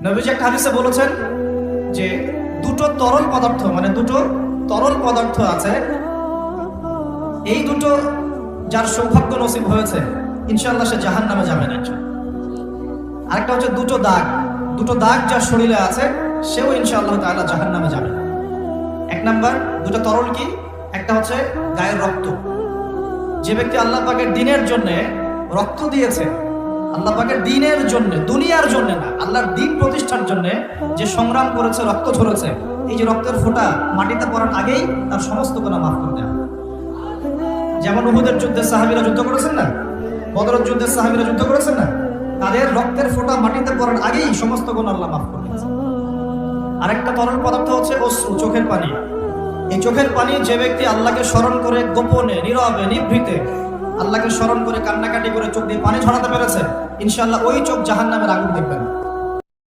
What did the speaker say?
নবীজি একটা হাদিসে বলেছেন যে দুটো তরল পদার্থ, মানে দুটো তরল পদার্থ আছে, এই দুটো যার সৌভাগ্য নসিব হয়েছে ইনশাআল্লাহ সে জাহান্নামে যাবে না। আরেকটা হচ্ছে দুটো দাগ যার শরীরে আছে সেও ইনশাআল্লাহ তাআলা জাহান্নামে যাবে না। এক নাম্বার দুটো তরল কি? একটা হচ্ছে গায়ের রক্ত। যে ব্যক্তি আল্লাহ পাকের দ্বীনের জন্য রক্ত দিয়েছে, আল্লাহ পাকের দ্বীনের জন্য, দুনিয়ার জন্য না, আল্লাহর দ্বীন প্রতিষ্ঠার জন্য যে সংগ্রাম করেছে, রক্ত ঝরেছে, এই যে রক্তের ফোঁটা মাটিতে পড়ার আগেই তার সমস্ত গুনাহ মাফ করে দেওয়া। যেমন উহুদের যুদ্ধে সাহাবীরা যুদ্ধ করেছেন না, বদরের যুদ্ধে সাহাবীরা যুদ্ধ করেছেন না, তাদের রক্তের ফোঁটা মাটিতে পড়ার আগেই সমস্ত গুনাহ আল্লাহ মাফ করে দিয়েছেন। আরেকটা তরল পদার্থ হচ্ছে অশ্রু, চোখের পানি। এই চোখের পানি যে ব্যক্তি আল্লাহকে স্মরণ করে গোপনে, নীরবে, নিভৃতে আল্লাহকে স্মরণ করে কান্নাকাটি করে চোখ দিয়ে পানি ঝরাতে পেরেছে, ইনশাআল্লাহ ওই চোখ জাহান্নামের আগুন দেখবে না।